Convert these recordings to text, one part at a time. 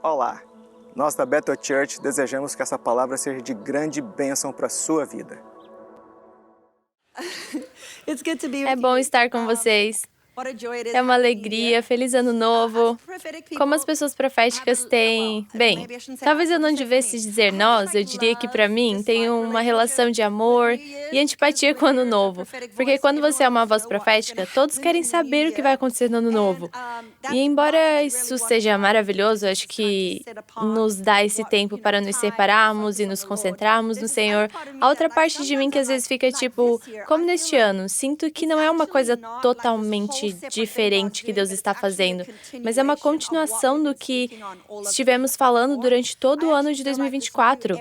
Olá! Nós da Bethel Church desejamos que essa palavra seja de grande bênção para a sua vida. É bom estar com vocês. É uma alegria, feliz ano novo. Como as pessoas proféticas têm... Bem, talvez eu não devesse dizer nós, eu diria que para mim tem uma relação de amor e antipatia com o ano novo. Porque quando você é uma voz profética, todos querem saber o que vai acontecer no ano novo. E embora isso seja maravilhoso, acho que nos dá esse tempo para nos separarmos e nos concentrarmos no Senhor, a outra parte de mim que às vezes fica tipo, como neste ano, sinto que não é uma coisa totalmente diferente que Deus está fazendo, mas é uma continuação do que estivemos falando durante todo o ano de 2024.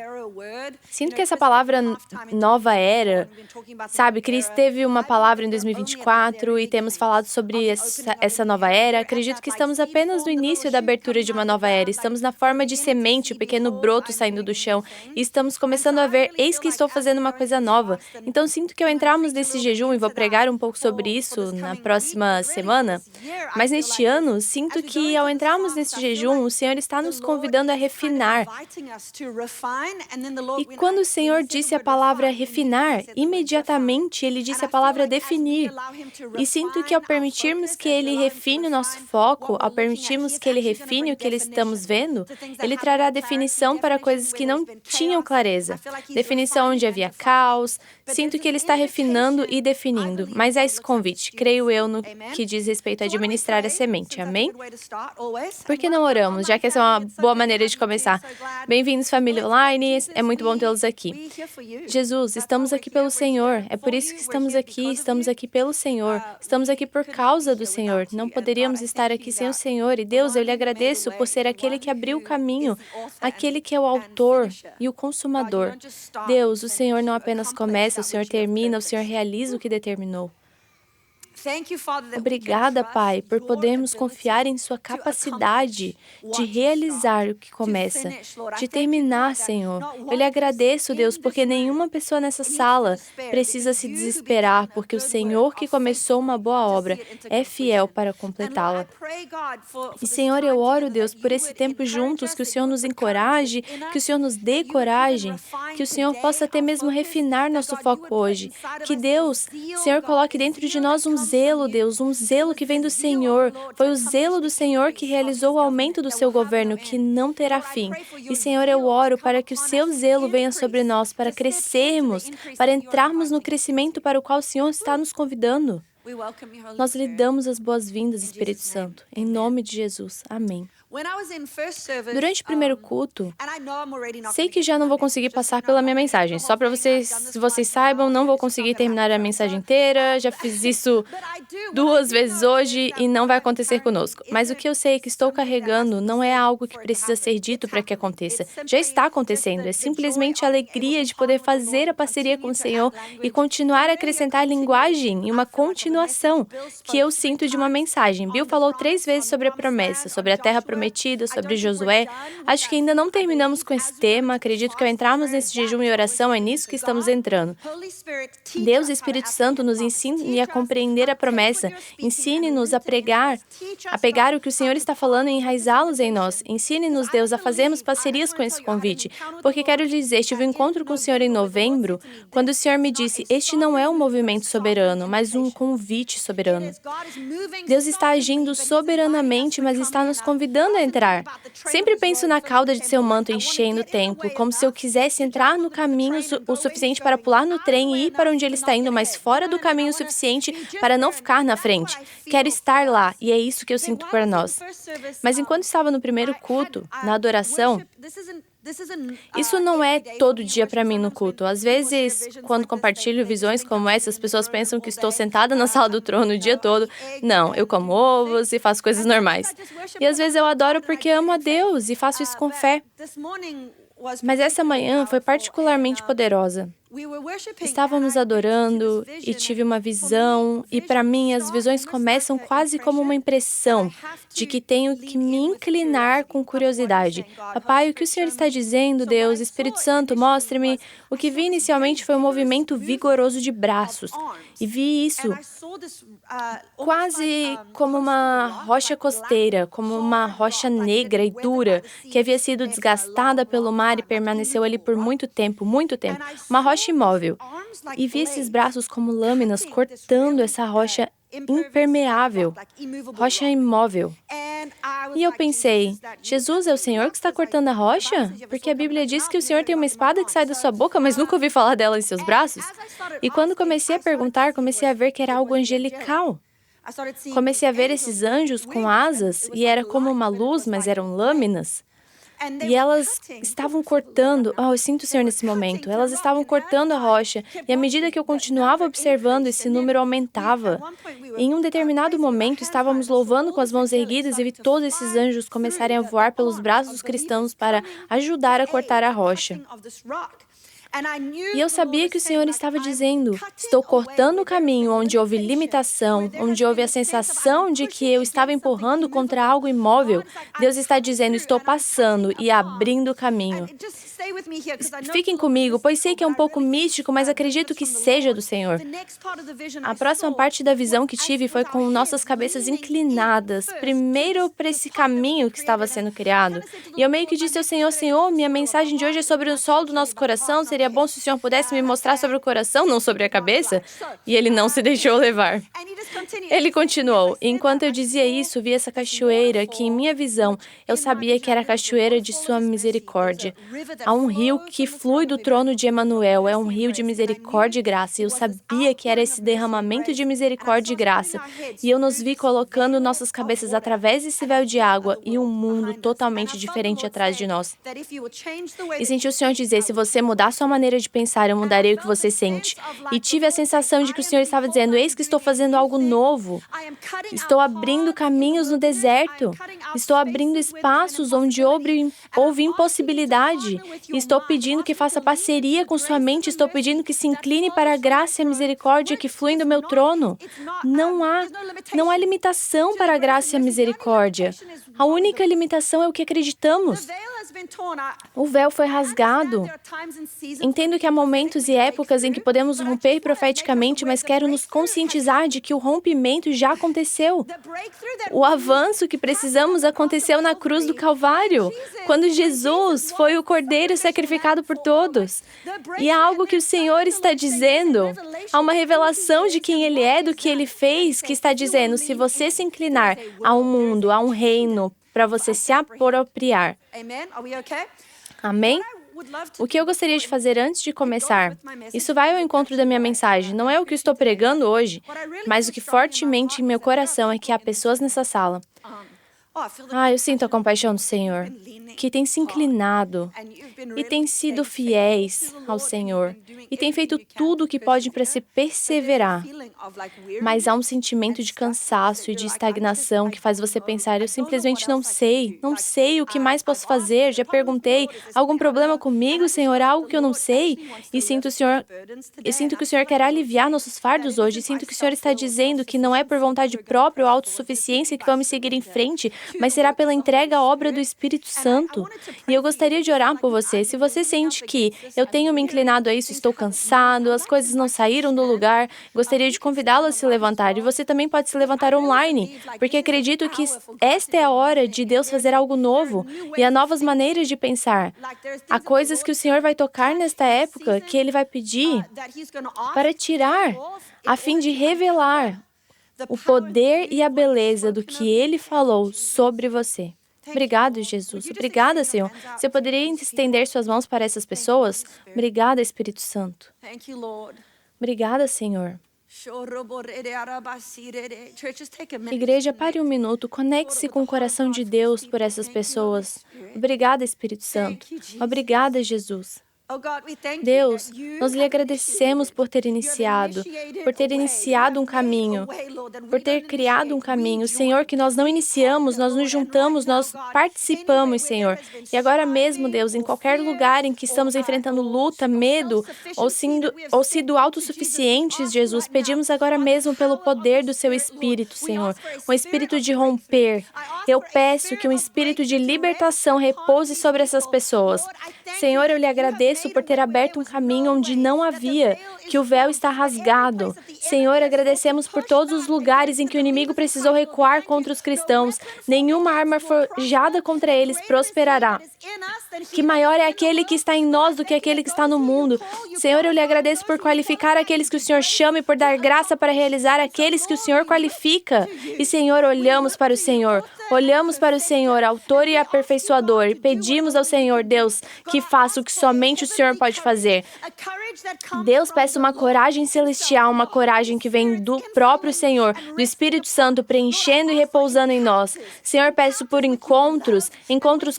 Sinto que essa palavra nova era, sabe, Cris teve uma palavra em 2024 e temos falado sobre essa nova era. Acredito que estamos apenas no início da abertura de uma nova era. Estamos na forma de semente, o pequeno broto saindo do chão e estamos começando a ver, eis que estou fazendo uma coisa nova. Então sinto que ao entrarmos nesse jejum, e vou pregar um pouco sobre isso na próxima semana, mas neste ano, sinto que ao entrarmos nesse jejum, o Senhor está nos convidando a refinar. E quando o Senhor disse a palavra refinar, imediatamente Ele disse a palavra definir. E sinto que ao permitirmos que Ele refine o nosso foco, ao permitirmos que Ele refine o que estamos vendo, Ele trará definição para coisas que não tinham clareza. Definição onde havia caos. Sinto que Ele está refinando e definindo. Mas há esse convite, creio eu, no que diz respeito a administrar a semente. Amém? Por que não oramos, já que essa é uma boa maneira de começar? Bem-vindos, família online. É muito bom tê-los aqui. Jesus, estamos aqui pelo Senhor. É por isso que estamos aqui pelo Senhor. Estamos aqui por causa do Senhor. Não poderíamos estar aqui sem o Senhor. E Deus, eu lhe agradeço por ser aquele que abriu o caminho, aquele que é o autor e o consumador. Deus, o Senhor não apenas começa, o Senhor termina, o Senhor realiza o que determinou. Obrigada, Pai, por podermos confiar em Sua capacidade de realizar o que começa, de terminar, Senhor. Eu lhe agradeço, Deus, porque nenhuma pessoa nessa sala precisa se desesperar, porque o Senhor que começou uma boa obra é fiel para completá-la. E, Senhor, eu oro, Deus, por esse tempo juntos, que o Senhor nos encoraje, que o Senhor nos dê coragem, que o Senhor possa até mesmo refinar nosso foco hoje. Que Deus, Senhor, coloque dentro de nós um zelo, Deus, um zelo que vem do Senhor. Foi o zelo do Senhor que realizou o aumento do seu governo, que não terá fim. E, Senhor, eu oro para que o seu zelo venha sobre nós, para crescermos, para entrarmos no crescimento para o qual o Senhor está nos convidando. Nós lhe damos as boas-vindas, Espírito Santo. Em nome de Jesus. Amém. Durante o primeiro culto, sei que já não vou conseguir passar pela minha mensagem. Só para vocês saibam, não vou conseguir terminar a mensagem inteira. Já fiz isso 2 vezes hoje e não vai acontecer conosco. Mas o que eu sei que estou carregando não é algo que precisa ser dito para que aconteça. Já está acontecendo. É simplesmente a alegria de poder fazer a parceria com o Senhor e continuar a acrescentar linguagem e uma continuação que eu sinto de uma mensagem. Bill falou 3 vezes sobre a promessa, sobre a terra prometida, sobre Josué. Acho que ainda não terminamos com esse tema. Acredito que ao entrarmos nesse jejum e oração, é nisso que estamos entrando. Deus e Espírito Santo nos ensine a compreender a promessa. Ensine-nos a pegar o que o Senhor está falando e enraizá-los em nós. Ensine-nos, Deus, a fazermos parcerias com esse convite. Porque quero lhe dizer, tive um encontro com o Senhor em novembro, quando o Senhor me disse, este não é um movimento soberano, mas um convite soberano. Deus está agindo soberanamente, mas está nos convidando a entrar. Sempre penso na cauda de seu manto enchendo o templo, como se eu quisesse entrar no caminho o suficiente para pular no trem e ir para onde ele está indo, mas fora do caminho o suficiente para não ficar na frente. Quero estar lá, e é isso que eu sinto para nós. Mas enquanto estava no primeiro culto, na adoração, isso não é todo dia para mim no culto. Às vezes, quando compartilho visões como essa, as pessoas pensam que estou sentada na sala do trono o dia todo. Não, eu como ovos e faço coisas normais. E às vezes eu adoro porque amo a Deus e faço isso com fé. Mas essa manhã foi particularmente poderosa. Estávamos adorando e tive uma visão, e para mim as visões começam quase como uma impressão de que tenho que me inclinar com curiosidade. Papai, o que o Senhor está dizendo, Deus? Espírito Santo, mostre-me. O que vi inicialmente foi um movimento vigoroso de braços, e vi isso quase como uma rocha costeira, como uma rocha negra e dura, que havia sido desgastada pelo mar e permaneceu ali por muito tempo, uma rocha imóvel. E vi esses braços como lâminas cortando essa rocha impermeável, rocha imóvel. E eu pensei, Jesus, é o Senhor que está cortando a rocha? Porque a Bíblia diz que o Senhor tem uma espada que sai da sua boca, mas nunca ouvi falar dela em seus braços. E quando comecei a perguntar, comecei a ver que era algo angelical. Comecei a ver esses anjos com asas, e era como uma luz, mas eram lâminas. E elas estavam cortando, eu sinto o Senhor nesse momento, elas estavam cortando a rocha, e à medida que eu continuava observando, esse número aumentava. Em um determinado momento, estávamos louvando com as mãos erguidas e vi todos esses anjos começarem a voar pelos braços dos cristãos para ajudar a cortar a rocha. E eu sabia que o Senhor estava dizendo, estou cortando o caminho onde houve limitação, onde houve a sensação de que eu estava empurrando contra algo imóvel. Deus está dizendo, estou passando e abrindo o caminho. Fiquem comigo, pois sei que é um pouco místico, mas acredito que seja do Senhor. A próxima parte da visão que tive foi com nossas cabeças inclinadas, primeiro para esse caminho que estava sendo criado. E eu meio que disse ao Senhor, Senhor, minha mensagem de hoje é sobre o solo do nosso coração, seria bom se o Senhor pudesse me mostrar sobre o coração, não sobre a cabeça? E ele não se deixou levar. Ele continuou. Enquanto eu dizia isso, vi essa cachoeira que, em minha visão, eu sabia que era a cachoeira de sua misericórdia. Há um rio que flui do trono de Emanuel, é um rio de misericórdia e graça, e eu sabia que era esse derramamento de misericórdia e graça. E eu nos vi colocando nossas cabeças através desse véu de água e um mundo totalmente diferente atrás de nós. E senti o Senhor dizer, se você mudar sua maneira de pensar, eu mudarei o que você sente. E tive a sensação de que o Senhor estava dizendo, eis que estou fazendo algo novo. Estou abrindo caminhos no deserto. Estou abrindo espaços onde houve impossibilidade. Estou pedindo que faça parceria com sua mente. Estou pedindo que se incline para a graça e a misericórdia que fluem do meu trono. Não há limitação para a graça e a misericórdia. A única limitação é o que acreditamos. O véu foi rasgado. Entendo que há momentos e épocas em que podemos romper profeticamente, mas quero nos conscientizar de que o rompimento já aconteceu. O avanço que precisamos aconteceu na cruz do Calvário, quando Jesus foi o Cordeiro sacrificado por todos. E há algo que o Senhor está dizendo. Há uma revelação de quem Ele é, do que Ele fez, que está dizendo, se você se inclinar a um mundo, a um reino, para você se apropriar. Amém? O que eu gostaria de fazer antes de começar? Isso vai ao encontro da minha mensagem. Não é o que eu estou pregando hoje, mas o que fortemente em meu coração é que há pessoas nessa sala. Eu sinto a compaixão do Senhor, que tem se inclinado e tem sido fiéis ao Senhor e tem feito tudo o que pode para se perseverar. Mas há um sentimento de cansaço e de estagnação que faz você pensar, eu simplesmente não sei o que mais posso fazer, já perguntei, algum problema comigo, Senhor, algo que eu não sei? E sinto que o Senhor quer aliviar nossos fardos hoje, e sinto que o Senhor está dizendo que não é por vontade própria ou autossuficiência que vamos seguir em frente, mas será pela entrega à obra do Espírito Santo. E eu gostaria de orar por você. Se você sente que eu tenho me inclinado a isso, estou cansado, as coisas não saíram do lugar, gostaria de convidá-lo a se levantar. E você também pode se levantar online, porque acredito que esta é a hora de Deus fazer algo novo e há novas maneiras de pensar. Há coisas que o Senhor vai tocar nesta época que Ele vai pedir para tirar, a fim de revelar o poder e a beleza do que Ele falou sobre você. Obrigado, Jesus. Obrigada, Senhor. Você poderia estender suas mãos para essas pessoas? Obrigada, Espírito Santo. Obrigada, Senhor. Igreja, pare um minuto. Conecte-se com o coração de Deus por essas pessoas. Obrigada, Espírito Santo. Obrigada, Jesus. Deus, nós lhe agradecemos por ter iniciado um caminho, por ter criado um caminho, Senhor, que nós não iniciamos, nós nos juntamos, nós participamos, Senhor. E agora mesmo, Deus, em qualquer lugar em que estamos enfrentando luta, medo, ou sido autossuficientes, Jesus, pedimos agora mesmo pelo poder do Seu Espírito, Senhor, um espírito de romper. Eu peço que um espírito de libertação repouse sobre essas pessoas. Senhor, eu lhe agradeço por ter aberto um caminho onde não havia, que o véu está rasgado. Senhor, agradecemos por todos os lugares em que o inimigo precisou recuar contra os cristãos. Nenhuma arma forjada contra eles prosperará. Que maior é aquele que está em nós do que aquele que está no mundo. Senhor, eu lhe agradeço por qualificar aqueles que o Senhor chama e por dar graça para realizar aqueles que o Senhor qualifica. E, Senhor, olhamos para o Senhor, autor e aperfeiçoador, e pedimos ao Senhor, Deus, que faça o que somente o Senhor pode fazer. Deus, peço uma coragem celestial, uma coragem que vem do próprio Senhor, do Espírito Santo, preenchendo e repousando em nós. Senhor, peço por encontros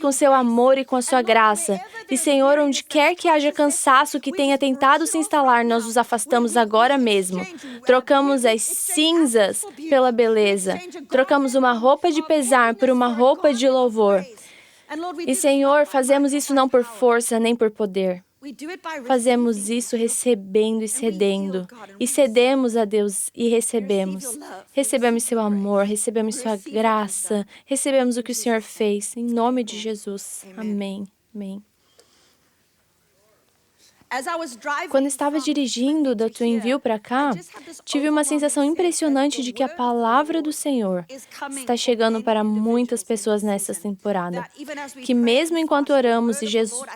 com Seu amor e com a Sua graça. E, Senhor, onde quer que haja cansaço que tenha tentado se instalar, nós nos afastamos agora mesmo. Trocamos as cinzas pela beleza. Trocamos uma roupa de pesar por uma roupa de louvor. E, Senhor, fazemos isso não por força nem por poder. Fazemos isso recebendo e cedendo. E cedemos a Deus e recebemos. Recebemos Seu amor, recebemos Sua graça, recebemos o que o Senhor fez. Em nome de Jesus. Amém. Amém. Quando estava dirigindo da Twinville para cá, tive uma sensação impressionante de que a palavra do Senhor está chegando para muitas pessoas nessa temporada. Que mesmo enquanto oramos e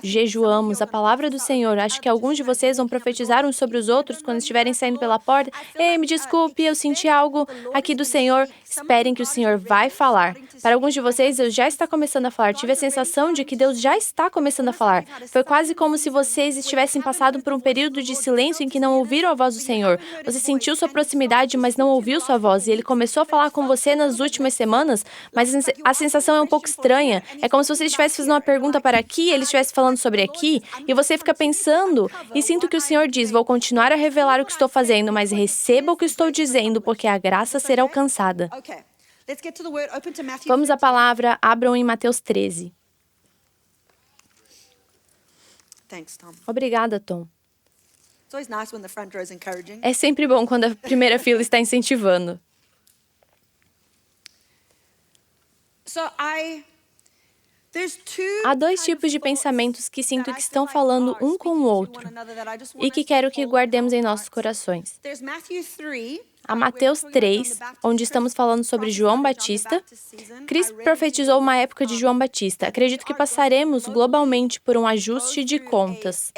jejuamos a palavra do Senhor, acho que alguns de vocês vão profetizar uns sobre os outros quando estiverem saindo pela porta. Ei, me desculpe, eu senti algo aqui do Senhor. Esperem que o Senhor vai falar. Para alguns de vocês, Deus já está começando a falar. Tive a sensação de que Deus já está começando a falar. Foi quase como se vocês estivessem passado por um período de silêncio em que não ouviram a voz do Senhor. Você sentiu sua proximidade, mas não ouviu sua voz. E Ele começou a falar com você nas últimas semanas, mas a sensação é um pouco estranha. É como se você estivesse fazendo uma pergunta para aqui, Ele estivesse falando sobre aqui, e você fica pensando, e sinto que o Senhor diz, vou continuar a revelar o que estou fazendo, mas receba o que estou dizendo, porque a graça será alcançada. Vamos à palavra, abram em Mateus 13. Obrigada, Tom. É sempre bom quando a primeira fila está incentivando. Há dois tipos de pensamentos que sinto que estão falando um com o outro e que quero que guardemos em nossos corações. Há Mateus 3, onde estamos falando sobre João Batista. Chris profetizou uma época de João Batista. Acredito que passaremos globalmente por um ajuste de contas,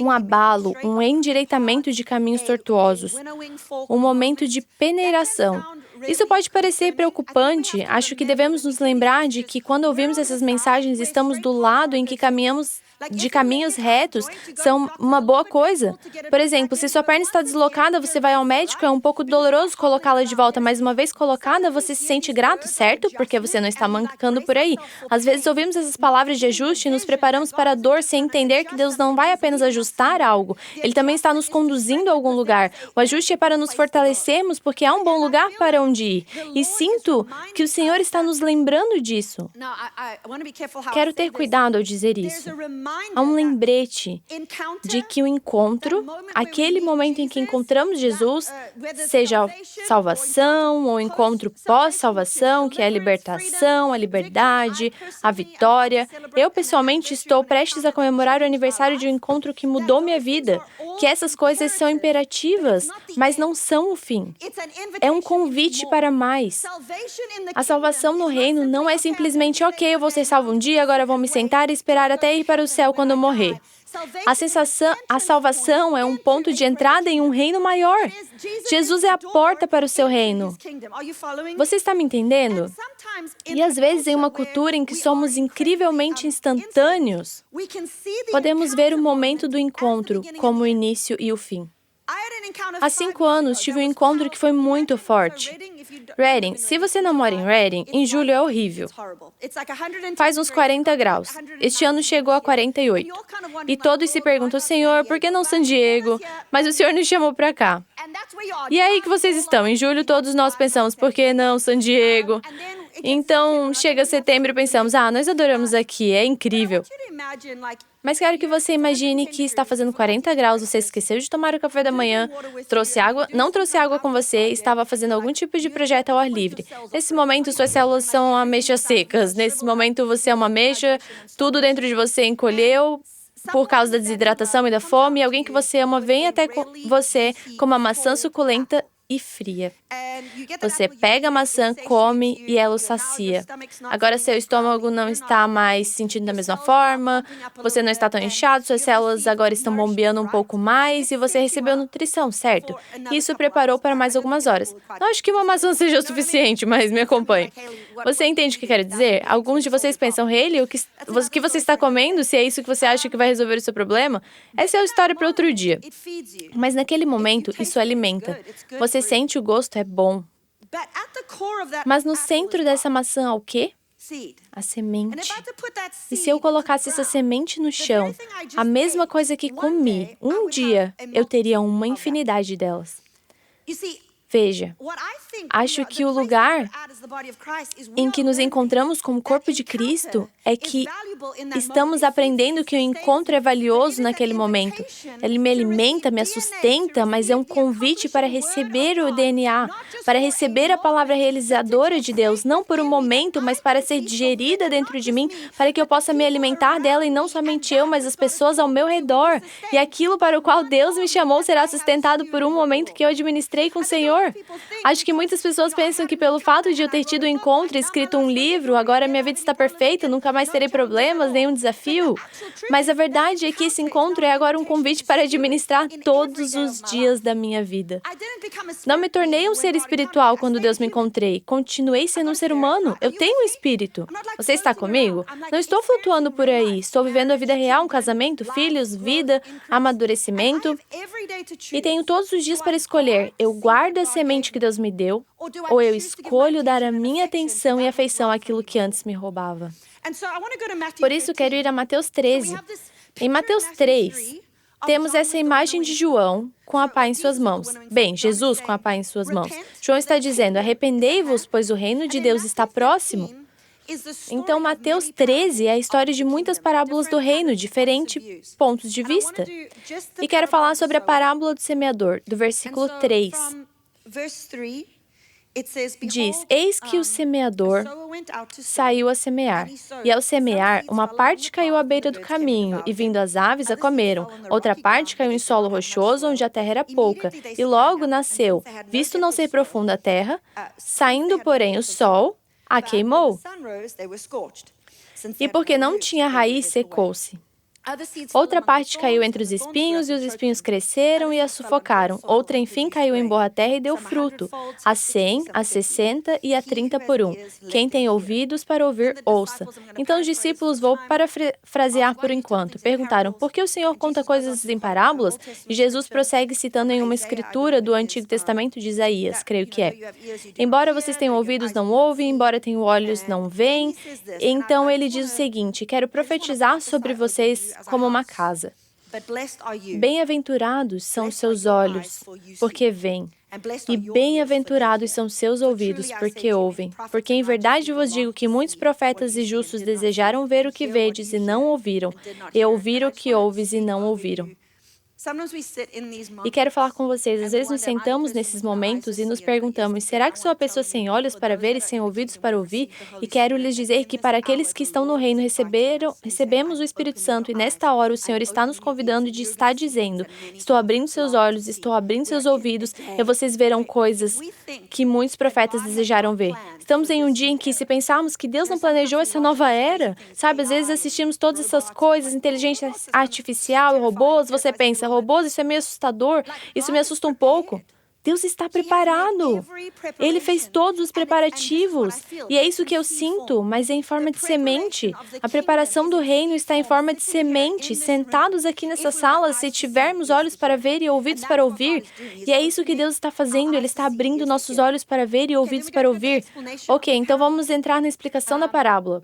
um abalo, um endireitamento de caminhos tortuosos, um momento de peneiração. Isso pode parecer preocupante. Acho que devemos nos lembrar de que quando ouvimos essas mensagens, estamos do lado em que caminhamos de caminhos retos são uma boa coisa. Por exemplo, se sua perna está deslocada, você vai ao médico, é um pouco doloroso colocá-la de volta, mas uma vez colocada, você se sente grato, certo? Porque você não está mancando por aí. Às vezes ouvimos essas palavras de ajuste e nos preparamos para a dor sem entender que Deus não vai apenas ajustar algo, Ele também está nos conduzindo a algum lugar. O ajuste é para nos fortalecermos porque há um bom lugar para onde ir. E sinto que o Senhor está nos lembrando disso. Quero ter cuidado ao dizer isso. Há um lembrete de que o encontro, aquele momento em que encontramos Jesus, seja a salvação ou encontro pós-salvação, que é a libertação, a liberdade, a vitória. Eu, pessoalmente, estou prestes a comemorar o aniversário de um encontro que mudou minha vida, que essas coisas são imperativas, mas não são o fim. É um convite para mais. A salvação no reino não é simplesmente, ok, eu vou ser salvo um dia, agora vou me sentar e esperar até ir para o céu quando eu morrer. A salvação é um ponto de entrada em um reino maior. Jesus é a porta para o seu reino. Você está me entendendo? E às vezes, em uma cultura em que somos incrivelmente instantâneos, podemos ver o momento do encontro como o início e o fim. Há 5 anos, tive um encontro que foi muito forte. Reading, se você não mora em Reading, em julho é horrível. Faz uns 40 graus. Este ano chegou a 48. E todos se perguntam, Senhor, por que não San Diego? Mas o Senhor nos chamou para cá. E aí que vocês estão? Em julho todos nós pensamos, por que não San Diego? Então, chega setembro e pensamos, nós adoramos aqui, é incrível. Mas quero que você imagine que está fazendo 40 graus, você esqueceu de tomar o café da manhã, não trouxe água com você, estava fazendo algum tipo de projeto ao ar livre. Nesse momento, suas células são ameixas secas. Nesse momento, você é uma ameixa, tudo dentro de você encolheu por causa da desidratação e da fome, e alguém que você ama vem até você com uma maçã suculenta e fria. Você pega a maçã, come e ela o sacia. Agora seu estômago não está mais sentindo da mesma forma, você não está tão inchado, suas células agora estão bombeando um pouco mais e você recebeu nutrição, certo? Isso preparou para mais algumas horas. Não acho que uma maçã seja o suficiente, mas me acompanhe. Você entende o que quero dizer? Alguns de vocês pensam, Hayley, o que você está comendo? Se é isso que você acha que vai resolver o seu problema? Essa é a história para outro dia. Mas naquele momento, isso alimenta. Você sente o gosto, é bom. Mas no centro dessa maçã há o quê? A semente. E se eu colocasse essa semente no chão, a mesma coisa que comi, um dia, eu teria uma infinidade delas. Veja, acho que o lugar em que nos encontramos como corpo de Cristo é que estamos aprendendo que o encontro é valioso naquele momento. Ele me alimenta, me sustenta, mas é um convite para receber o DNA, para receber a palavra realizadora de Deus, não por um momento, mas para ser digerida dentro de mim, para que eu possa me alimentar dela e não somente eu, mas as pessoas ao meu redor. E aquilo para o qual Deus me chamou será sustentado por um momento que eu administrei com o Senhor. Acho que muitas pessoas pensam que pelo fato de eu ter tido um encontro e escrito um livro, agora minha vida está perfeita, nunca mais terei problemas, nenhum desafio. Mas a verdade é que esse encontro é agora um convite para administrar todos os dias da minha vida. Não me tornei um ser espiritual quando Deus me encontrei. Continuei sendo um ser humano. Eu tenho um espírito. Você está comigo? Não estou flutuando por aí. Estou vivendo a vida real, um casamento, filhos, vida, amadurecimento. E tenho todos os dias para escolher. Eu guardo a semente que Deus me deu, ou eu escolho dar a minha atenção e afeição àquilo que antes me roubava. Por isso, quero ir a Mateus 13. Em Mateus 3, temos essa imagem de João com a pá em suas mãos. Bem, Jesus com a pá em suas mãos. João está dizendo, arrependei-vos, pois o reino de Deus está próximo. Então, Mateus 13 é a história de muitas parábolas do reino, diferentes pontos de vista. E quero falar sobre a parábola do semeador, do versículo 3. Diz, eis que o semeador saiu a semear, e ao semear, uma parte caiu à beira do caminho, e vindo as aves a comeram. Outra parte caiu em solo rochoso, onde a terra era pouca, e logo nasceu, visto não ser profunda a terra, saindo, porém, o sol, a queimou. E porque não tinha raiz, secou-se. Outra parte caiu entre os espinhos, e os espinhos cresceram e a sufocaram. Outra, enfim, caiu em boa terra e deu fruto, a 100, a 60 e a 30 por um. Quem tem ouvidos para ouvir, ouça. Então os discípulos, vou parafrasear por enquanto, perguntaram, por que o Senhor conta coisas em parábolas? E Jesus prossegue citando em uma escritura do Antigo Testamento de Isaías, creio que é. Embora vocês tenham ouvidos, não ouvem, embora tenham olhos, não veem. Então ele diz o seguinte, quero profetizar sobre vocês como uma casa. Bem-aventurados são os seus olhos, porque veem. E bem-aventurados são seus ouvidos, porque ouvem. Porque em verdade vos digo que muitos profetas e justos desejaram ver o que vedes e não ouviram, e ouvir o que ouves e não ouviram. E quero falar com vocês, às vezes nos sentamos nesses momentos e nos perguntamos, será que sou a pessoa sem olhos para ver e sem ouvidos para ouvir? E quero lhes dizer que para aqueles que estão no reino recebemos o Espírito Santo e nesta hora o Senhor está nos convidando e está dizendo, estou abrindo seus olhos, estou abrindo seus ouvidos e vocês verão coisas que muitos profetas desejaram ver. Estamos em um dia em que, se pensarmos que Deus não planejou essa nova era, sabe, às vezes assistimos todas essas coisas, inteligência artificial, robôs, você pensa, robôs, isso é meio assustador, isso me assusta um pouco. Deus está preparado. Ele fez todos os preparativos. E é isso que eu sinto, mas é em forma de semente. A preparação do reino está em forma de semente. Sentados aqui nessa sala, se tivermos olhos para ver e ouvidos para ouvir. E é isso que Deus está fazendo. Ele está abrindo nossos olhos para ver e ouvidos para ouvir. Ok, então vamos entrar na explicação da parábola.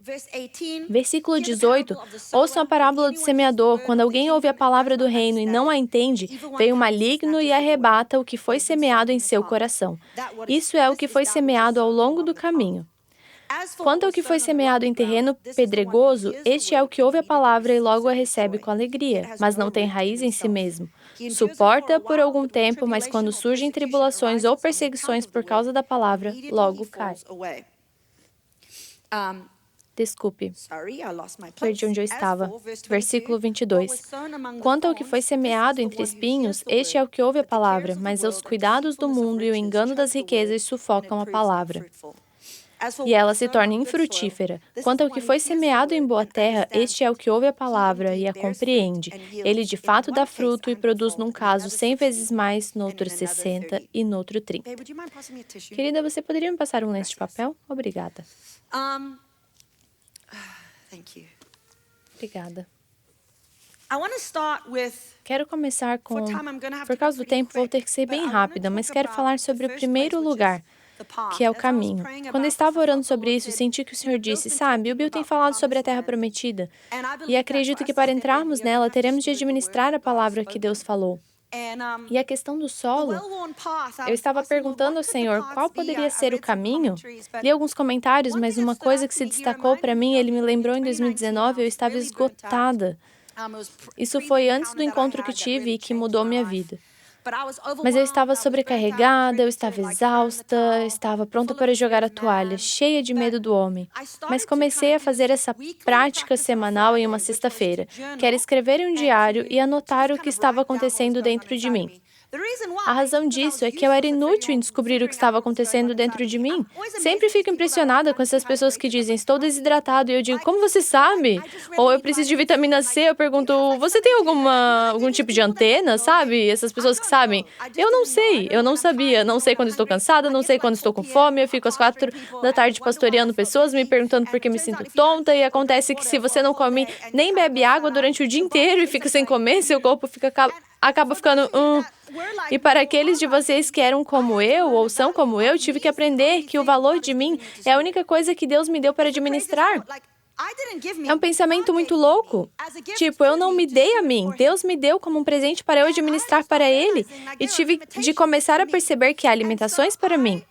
Versículo 18. Ouçam a parábola do semeador. Quando alguém ouve a palavra do reino e não a entende, vem o maligno e arrebata o que foi semeado em seu coração. Isso é o que foi semeado ao longo do caminho. Quanto ao que foi semeado em terreno pedregoso, este é o que ouve a palavra e logo a recebe com alegria, mas não tem raiz em si mesmo. Suporta por algum tempo, mas quando surgem tribulações ou perseguições por causa da palavra, logo cai. Desculpe, perdi onde eu estava. Versículo 22. Quanto ao que foi semeado entre espinhos, este é o que ouve a palavra, mas os cuidados do mundo e o engano das riquezas sufocam a palavra, e ela se torna infrutífera. Quanto ao que foi semeado em boa terra, este é o que ouve a palavra e a compreende. Ele de fato dá fruto e produz num caso 100 vezes mais, noutro 60 e noutro 30. Querida, você poderia me passar um lenço de papel? Obrigada. Obrigada. Quero começar com... Por causa do tempo, vou ter que ser bem rápida, mas quero falar sobre o primeiro lugar, que é o caminho. Quando eu estava orando sobre isso, senti que o Senhor disse, sabe, o Bill tem falado sobre a Terra Prometida, e acredito que para entrarmos nela, teremos de administrar a palavra que Deus falou. E a questão do solo, eu estava perguntando ao Senhor qual poderia ser o caminho. Li alguns comentários, mas uma coisa que se destacou para mim, ele me lembrou em 2019, eu estava esgotada. Isso foi antes do encontro que tive e que mudou minha vida. Mas eu estava sobrecarregada, eu estava exausta, estava pronta para jogar a toalha, cheia de medo do homem. Mas comecei a fazer essa prática semanal em uma sexta-feira, que era escrever em um diário e anotar o que estava acontecendo dentro de mim. A razão disso é que eu era inútil em descobrir o que estava acontecendo dentro de mim. Sempre fico impressionada com essas pessoas que dizem, estou desidratado, e eu digo, como você sabe? Ou eu preciso de vitamina C, eu pergunto, você tem algum tipo de antena, sabe? Essas pessoas que sabem. Eu não sei, eu não sabia, não sei quando estou cansada, não sei quando estou com fome, eu fico às 4 da tarde pastoreando pessoas, me perguntando por que me sinto tonta, e acontece que se você não come nem bebe água durante o dia inteiro e fica sem comer, seu corpo acaba ficando... E para aqueles de vocês que eram como eu, ou são como eu, tive que aprender que o valor de mim é a única coisa que Deus me deu para administrar. É um pensamento muito louco. Tipo, eu não me dei a mim. Deus me deu como um presente para eu administrar para Ele. E tive de começar a perceber que há limitações para mim.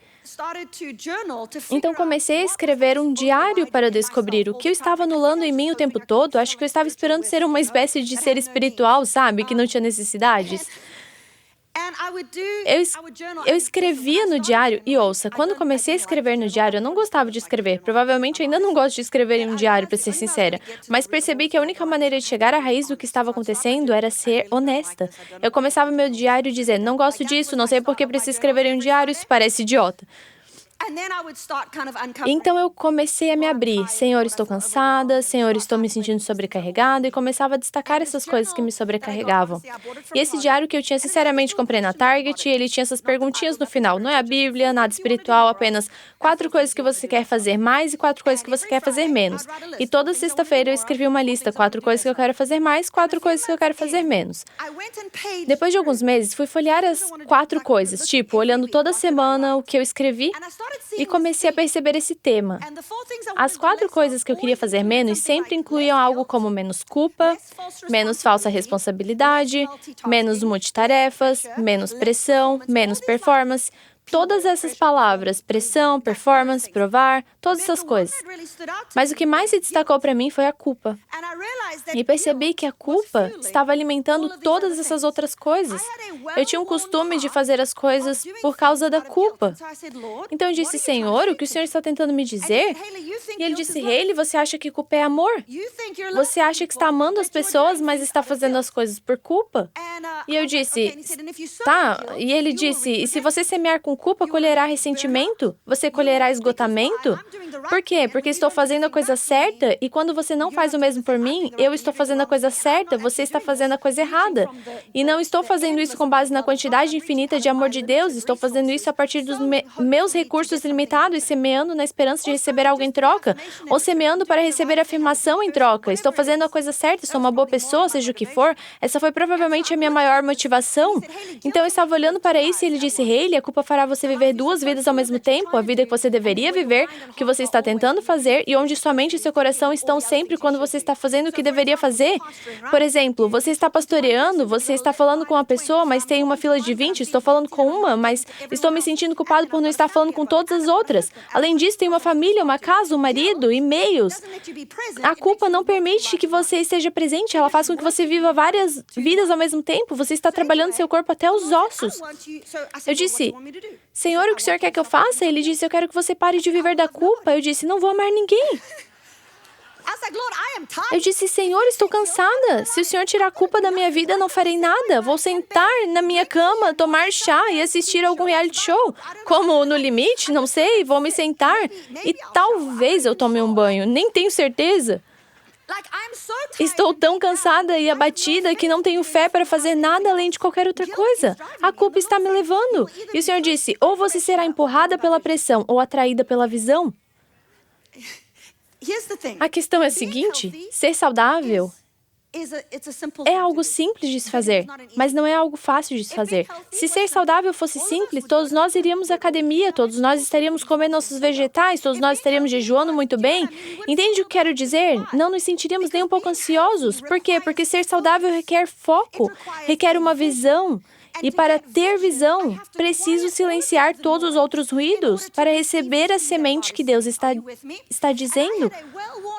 Então comecei a escrever um diário para descobrir o que eu estava anulando em mim o tempo todo. Acho que eu estava esperando ser uma espécie de ser espiritual, sabe? Que não tinha necessidades. Eu escrevia no diário, e ouça, quando comecei a escrever no diário, eu não gostava de escrever. Provavelmente ainda não gosto de escrever em um diário, para ser sincera. Mas percebi que a única maneira de chegar à raiz do que estava acontecendo era ser honesta. Eu começava meu diário dizendo, não gosto disso, não sei por que preciso escrever em um diário, isso parece idiota. Então eu comecei a me abrir. Senhor, estou cansada. Senhor, estou me sentindo sobrecarregada. E começava a destacar essas coisas que me sobrecarregavam. E esse diário que eu tinha, sinceramente, comprei na Target, ele tinha essas perguntinhas no final. Não é a Bíblia, nada espiritual, apenas 4 coisas que você quer fazer mais e 4 coisas que você quer fazer menos. E toda sexta-feira eu escrevi uma lista, 4 coisas que eu quero fazer mais, 4 coisas que eu quero fazer menos. Depois de alguns meses, fui folhear as 4 coisas, tipo, olhando toda semana o que eu escrevi, e comecei a perceber esse tema. As 4 coisas que eu queria fazer menos sempre incluíam algo como menos culpa, menos falsa responsabilidade, menos multitarefas, menos pressão, menos performance. Todas essas palavras, pressão, performance, provar, todas essas coisas. Mas o que mais se destacou para mim foi a culpa. E percebi que a culpa estava alimentando todas essas outras coisas. Eu tinha um costume de fazer as coisas por causa da culpa. Então eu disse, Senhor, o que o Senhor está tentando me dizer? E ele disse, Hayley, você acha que culpa é amor? Você acha que está amando as pessoas, mas está fazendo as coisas por culpa? E eu disse, tá. E ele disse, e se você semear com culpa, colherá ressentimento? Você colherá esgotamento? Por quê? Porque estou fazendo a coisa certa e quando você não faz o mesmo por mim, eu estou fazendo a coisa certa, você está fazendo a coisa errada. E não estou fazendo isso com base na quantidade infinita de amor de Deus, estou fazendo isso a partir dos meus recursos limitados e semeando na esperança de receber algo em troca, ou semeando para receber afirmação em troca. Estou fazendo a coisa certa, sou uma boa pessoa, seja o que for. Essa foi provavelmente a minha maior motivação. Então eu estava olhando para isso e ele disse, Hailey, a culpa fará você viver duas vidas ao mesmo tempo, a vida que você deveria viver, o que você está tentando fazer e onde sua mente e seu coração estão sempre quando você está fazendo o que deveria fazer. Por exemplo, você está pastoreando, você está falando com uma pessoa, mas tem uma fila de 20, estou falando com uma, mas estou me sentindo culpado por não estar falando com todas as outras. Além disso, tem uma família, uma casa, um marido, e-mails. A culpa não permite que você esteja presente, ela faz com que você viva várias vidas ao mesmo tempo, você está trabalhando seu corpo até os ossos. Eu disse, Senhor, o que o Senhor quer que eu faça? Ele disse, eu quero que você pare de viver da culpa. Eu disse, não vou amar ninguém. Eu disse, Senhor, estou cansada. Se o Senhor tirar a culpa da minha vida, não farei nada. Vou sentar na minha cama, tomar chá e assistir algum reality show. Como No Limite, não sei, vou me sentar e talvez eu tome um banho. Nem tenho certeza. Estou tão cansada e abatida que não tenho fé para fazer nada além de qualquer outra coisa. A culpa está me levando. E o Senhor disse, ou você será empurrada pela pressão ou atraída pela visão. A questão é a seguinte, ser saudável é algo simples de se fazer, mas não é algo fácil de se fazer. Se ser saudável fosse simples, todos nós iríamos à academia, todos nós estaríamos comendo nossos vegetais, todos nós estaríamos jejuando muito bem. Entende o que quero dizer? Não nos sentiríamos nem um pouco ansiosos. Por quê? Porque ser saudável requer foco, requer uma visão. E para ter visão, preciso silenciar todos os outros ruídos para receber a semente que Deus está dizendo.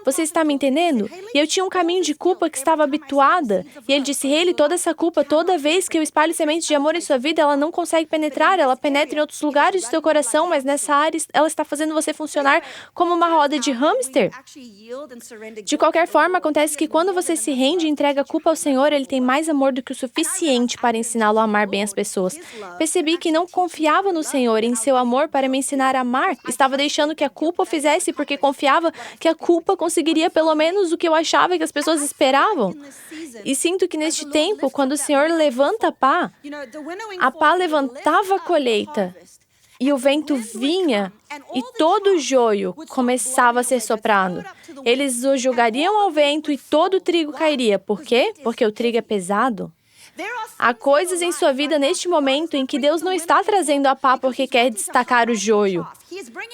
Você está me entendendo? E eu tinha um caminho de culpa que estava habituada. E ele disse, Hailey, toda essa culpa, toda vez que eu espalho sementes de amor em sua vida, ela não consegue penetrar, ela penetra em outros lugares do seu coração, mas nessa área ela está fazendo você funcionar como uma roda de hamster. De qualquer forma, acontece que quando você se rende e entrega a culpa ao Senhor, Ele tem mais amor do que o suficiente para ensiná-lo a amar bem as pessoas. Percebi que não confiava no Senhor em seu amor para me ensinar a amar. Estava deixando que a culpa o fizesse porque confiava que a culpa conseguiria pelo menos o que eu achava que as pessoas esperavam. E sinto que neste tempo, quando o Senhor levanta a pá levantava a colheita. E o vento vinha e todo o joio começava a ser soprado. Eles o jogariam ao vento e todo o trigo cairia. Por quê? Porque o trigo é pesado. Há coisas em sua vida neste momento em que Deus não está trazendo a pá porque quer destacar o joio.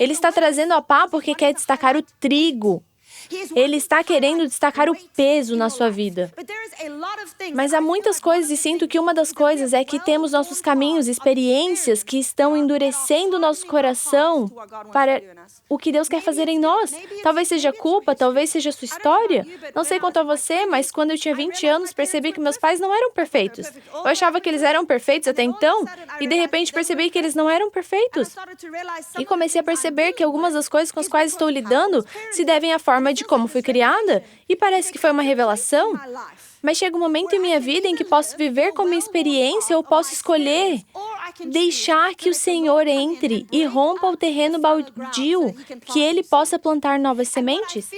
Ele está trazendo a pá porque quer destacar o trigo. Ele está querendo destacar o peso na sua vida. Mas há muitas coisas e sinto que uma das coisas é que temos nossos caminhos, experiências que estão endurecendo o nosso coração para o que Deus quer fazer em nós. Talvez seja culpa, talvez seja sua história. Não sei quanto a você, mas quando eu tinha 20 anos, percebi que meus pais não eram perfeitos. Eu achava que eles eram perfeitos até então, e de repente percebi que eles não eram perfeitos. E comecei a perceber que algumas das coisas com as quais estou lidando se devem à forma de como fui criada, e parece que foi uma revelação. Mas chega um momento em minha vida em que posso viver como experiência ou posso escolher deixar que o Senhor entre e rompa o terreno baldio, que Ele possa plantar novas sementes.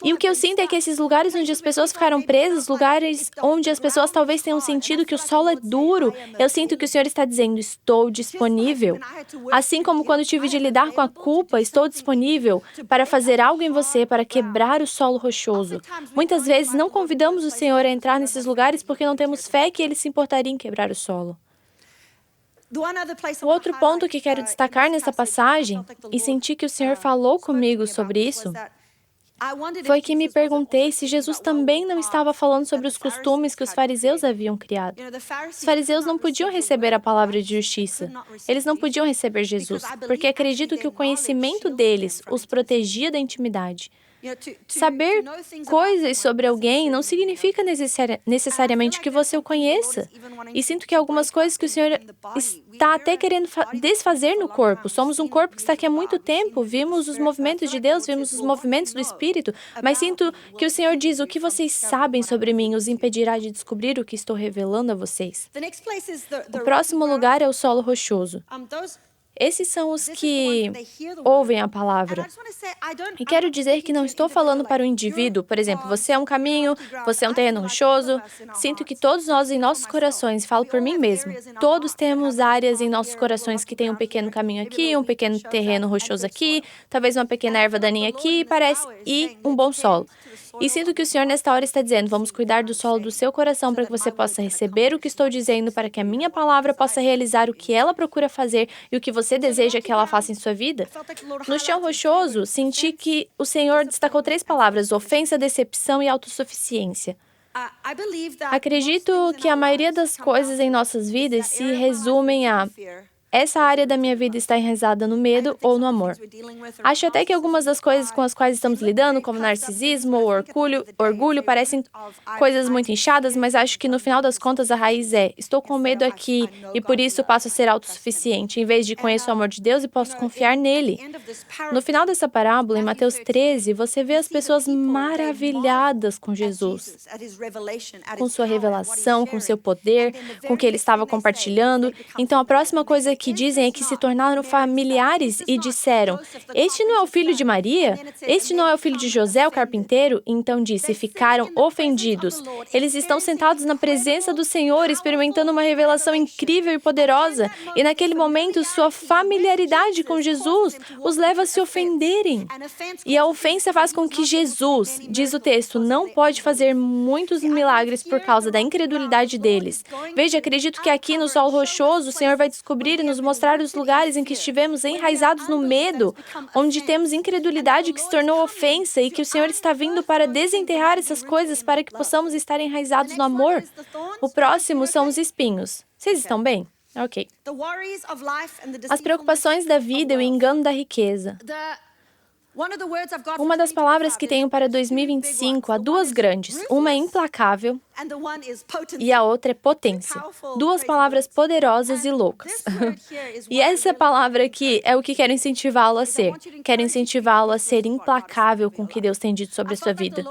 E o que eu sinto é que esses lugares onde as pessoas ficaram presas, lugares onde as pessoas talvez tenham sentido que o solo é duro, eu sinto que o Senhor está dizendo, estou disponível. Assim como quando tive de lidar com a culpa, estou disponível para fazer algo em você, para quebrar o solo rochoso. Muitas vezes não convidamos o Senhor a entrar nesses lugares porque não temos fé que Ele se importaria em quebrar o solo. O outro ponto que quero destacar nessa passagem, e senti que o Senhor falou comigo sobre isso, foi que me perguntei se Jesus também não estava falando sobre os costumes que os fariseus haviam criado. Os fariseus não podiam receber a palavra de justiça. Eles não podiam receber Jesus, porque acredito que o conhecimento deles os protegia da intimidade. Saber coisas sobre alguém não significa necessariamente que você o conheça. E sinto que algumas coisas que o Senhor está até querendo desfazer no corpo. Somos um corpo que está aqui há muito tempo. Vimos os movimentos de Deus, vimos os movimentos do Espírito. Mas sinto que o Senhor diz, o que vocês sabem sobre mim os impedirá de descobrir o que estou revelando a vocês. O próximo lugar é o solo rochoso. Esses são os que ouvem a palavra. E quero dizer que não estou falando para o indivíduo. Por exemplo, você é um caminho, você é um terreno rochoso. Sinto que todos nós em nossos corações, falo por mim mesmo, todos temos áreas em nossos corações que tem um pequeno caminho aqui, um pequeno terreno rochoso aqui, talvez uma pequena erva daninha aqui, e um bom solo. E sinto que o Senhor nesta hora está dizendo, vamos cuidar do solo do seu coração para que você possa receber o que estou dizendo, para que a minha palavra possa realizar o que ela procura fazer e o que você deseja que ela faça em sua vida. No chão rochoso, senti que o Senhor destacou 3 palavras, ofensa, decepção e autossuficiência. Acredito que a maioria das coisas em nossas vidas se resumem a essa área da minha vida está enraizada no medo ou no amor. Acho até que algumas das coisas com as quais estamos lidando, como narcisismo ou orgulho, parecem coisas muito inchadas, mas acho que no final das contas a raiz é: estou com medo aqui e por isso passo a ser autossuficiente, em vez de conheço o amor de Deus e posso confiar nele. No final dessa parábola, em Mateus 13, você vê as pessoas maravilhadas com Jesus, com sua revelação, com seu poder, com o que ele estava compartilhando. Então a próxima coisa que dizem é que se tornaram familiares e disseram, este não é o filho de Maria? Este não é o filho de José, o carpinteiro? Então disse, ficaram ofendidos. Eles estão sentados na presença do Senhor, experimentando uma revelação incrível e poderosa. E naquele momento, sua familiaridade com Jesus os leva a se ofenderem. E a ofensa faz com que Jesus, diz o texto, não pode fazer muitos milagres por causa da incredulidade deles. Veja, acredito que aqui no solo rochoso, o Senhor vai descobrir e nos mostrar os lugares em que estivemos enraizados no medo, onde temos incredulidade que se tornou ofensa e que o Senhor está vindo para desenterrar essas coisas para que possamos estar enraizados no amor. O próximo são os espinhos. Vocês estão bem? Ok. As preocupações da vida e o engano da riqueza. Uma das palavras que tenho para 2025 há 2 grandes. Uma é implacável e a outra é potência. 2 palavras poderosas e loucas. E essa palavra aqui é o que quero incentivá-lo a ser. Quero incentivá-lo a ser implacável com o que Deus tem dito sobre a sua vida.